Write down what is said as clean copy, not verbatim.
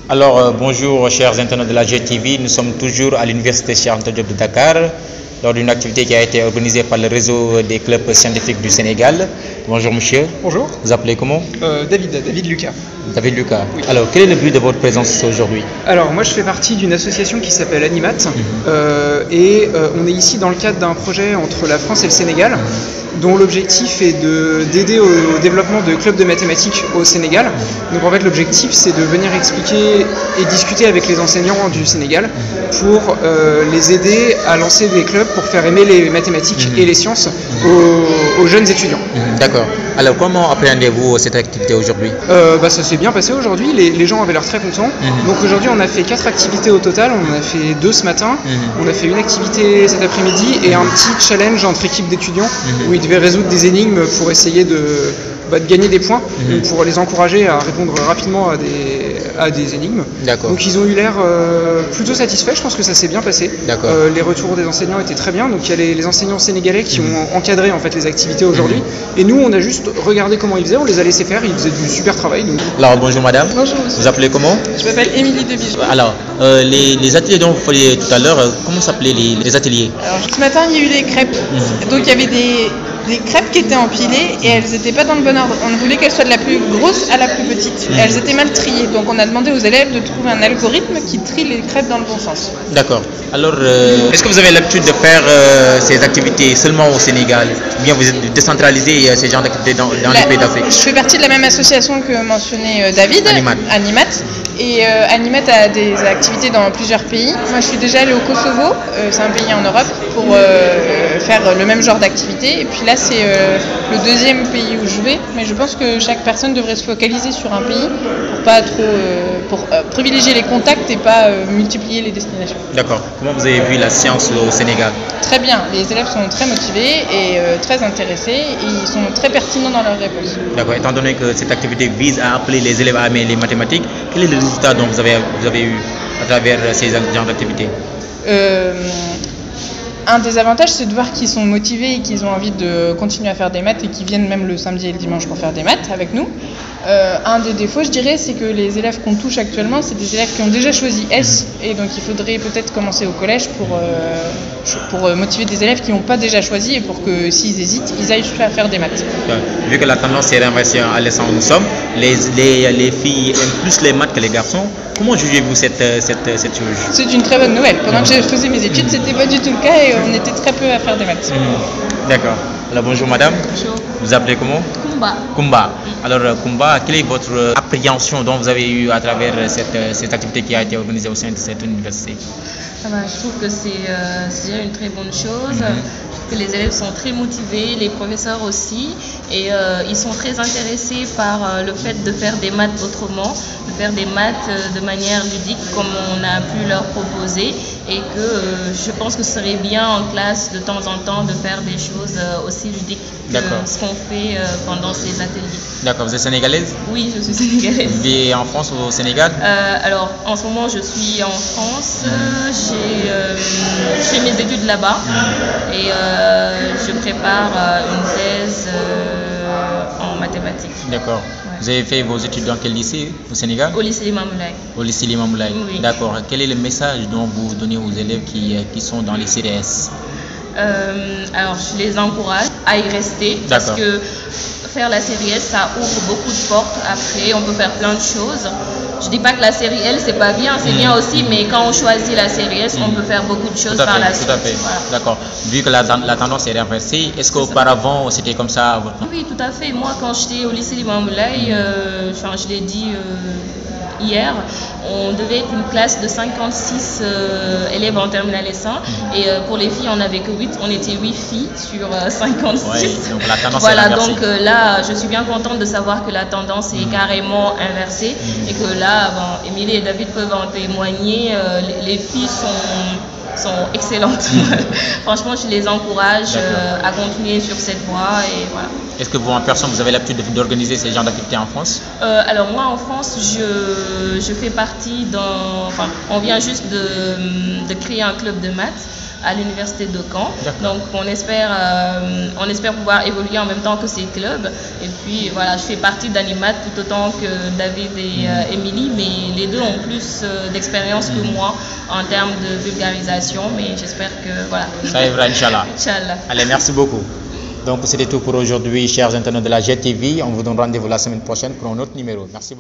Bonjour chers internautes de la GTV, nous sommes toujours à l'université Cheikh Anta Diop de Dakar lors d'une activité qui a été organisée par le réseau des clubs scientifiques du Sénégal. Bonjour monsieur. Bonjour. Vous appelez comment? David Lucas. David Lucas. Oui. Alors quel est le but de votre présence aujourd'hui? Alors moi je fais partie d'une association qui s'appelle Animat on est ici dans le cadre d'un projet entre la France et le Sénégal dont l'objectif est d'aider au développement de clubs de mathématiques au Sénégal. Donc en fait l'objectif c'est de venir expliquer et discuter avec les enseignants du Sénégal pour les aider à lancer des clubs pour faire aimer les mathématiques et les sciences aux jeunes étudiants. D'accord. Alors comment appréhendez-vous cette activité aujourd'hui? Ça s'est bien passé aujourd'hui, les gens avaient l'air très contents. Donc aujourd'hui on a fait 4 activités au total, on en a fait 2 ce matin, on a fait une activité cet après-midi et un petit challenge entre équipes d'étudiants où ils devaient résoudre des énigmes pour essayer de gagner des points, pour les encourager à répondre rapidement à des énigmes. Donc ils ont eu l'air plutôt satisfaits, je pense que ça s'est bien passé. Les retours des enseignants étaient très bien, donc il y a les enseignants sénégalais qui ont encadré en fait les activités aujourd'hui et nous on a juste regardé comment ils faisaient, on les a laissés faire, ils faisaient du super travail. Donc. Alors bonjour madame. Bonjour monsieur. Vous appelez comment? Je m'appelle Émilie Debijou. Alors les ateliers dont vous parliez tout à l'heure, comment s'appelaient les ateliers? Alors ce matin il y a eu des crêpes, donc il y avait des crêpes qui étaient empilées et elles n'étaient pas dans le bon ordre. On voulait qu'elles soient de la plus grosse à la plus petite. Et elles étaient mal triées. Donc on a demandé aux élèves de trouver un algorithme qui trie les crêpes dans le bon sens. D'accord. Alors, est-ce que vous avez l'habitude de faire ces activités seulement au Sénégal? Ou bien vous êtes décentralisé ces genres d'activités dans les pays d'Afrique? Je fais partie de la même association que mentionnait David, Animat. Et Animat a des activités dans plusieurs pays. Moi, je suis déjà allée au Kosovo, c'est un pays en Europe, pour faire le même genre d'activité. Et puis là, c'est le deuxième pays où je vais. Mais je pense que chaque personne devrait se focaliser sur un pays pour pas trop, pour privilégier les contacts et pas multiplier les destinations. D'accord. Comment vous avez vu la science au Sénégal? Très bien. Les élèves sont très motivés et très intéressés. Et ils sont très pertinents dans leurs réponses. D'accord. Étant donné que cette activité vise à appeler les élèves à aimer les mathématiques, quel est le résultat dont vous avez eu à travers ces genres d'activités? Un des avantages, c'est de voir qu'ils sont motivés et qu'ils ont envie de continuer à faire des maths et qu'ils viennent même le samedi et le dimanche pour faire des maths avec nous. Un des défauts, je dirais, c'est que les élèves qu'on touche actuellement, c'est des élèves qui ont déjà choisi S et donc il faudrait peut-être commencer au collège pour motiver des élèves qui n'ont pas déjà choisi et pour que s'ils hésitent, ils aillent à faire des maths. Vu que la tendance est renversée à l'essence où nous sommes, les filles aiment plus les maths que les garçons. Comment jugez-vous cette chose? C'est une très bonne nouvelle. Pendant que je faisais mes études, c'était pas du tout le cas et on était très peu à faire des maths. D'accord. Alors bonjour madame. Bonjour. Vous appelez comment? Kumba. Alors Kumba, quelle est votre appréhension dont vous avez eu à travers cette activité qui a été organisée au sein de cette université? Je trouve que c'est déjà une très bonne chose, que les élèves sont très motivés, les professeurs aussi, et ils sont très intéressés par le fait de faire des maths autrement, de faire des maths de manière ludique comme on a pu leur proposer, et que je pense que ce serait bien en classe de temps en temps de faire des choses aussi ludiques que ce qu'on fait pendant ces ateliers. D'accord, vous êtes sénégalaise? Oui, je suis sénégalaise. Vous vivez en France ou au Sénégal? Alors, en ce moment, je suis en France. Je fais mes études là-bas et je prépare une thèse en mathématiques. D'accord. Ouais. Vous avez fait vos études dans quel lycée au Sénégal? Au lycée Limamoulaye. Au lycée Limamoulaye. Oui. D'accord. Quel est le message dont vous donnez aux élèves qui sont dans les CDS? Alors, je les encourage à y rester parce que faire la série S, ça ouvre beaucoup de portes. Après, on peut faire plein de choses. Je dis pas que la série L, c'est pas bien, c'est bien aussi, mais quand on choisit la série S, on peut faire beaucoup de choses par la suite. Tout à fait. Voilà. D'accord. Vu que la tendance est renversée, est-ce qu'auparavant c'était comme ça à votre temps? Oui, tout à fait. Moi, quand j'étais au lycée Limamoulaye, je l'ai dit hier, on devait être une classe de 56 élèves en terminale S1 et pour les filles on n'avait que 8, on était 8 filles sur 56. Ouais, donc la tendance voilà, est inversée. donc là je suis bien contente de savoir que la tendance est carrément inversée et que là, Émilie et David peuvent en témoigner, les filles sont excellentes. Franchement, je les encourage à continuer sur cette voie et voilà. Est-ce que vous, en personne, vous avez l'habitude d'organiser ces genres d'activités en France? Alors moi, en France, je fais partie on vient juste de créer un club de maths. à l'université de Caen. Donc on espère pouvoir évoluer en même temps que ces clubs. Et puis voilà, je fais partie d'Animat tout autant que David et Émilie, mais les deux ont plus d'expérience que moi en termes de vulgarisation. Mais j'espère que voilà. Ça arrivera, Inch'Allah. Inch'Allah. Allez, merci beaucoup. Donc c'était tout pour aujourd'hui, chers internautes de la GTV. On vous donne rendez-vous la semaine prochaine pour un autre numéro. Merci beaucoup.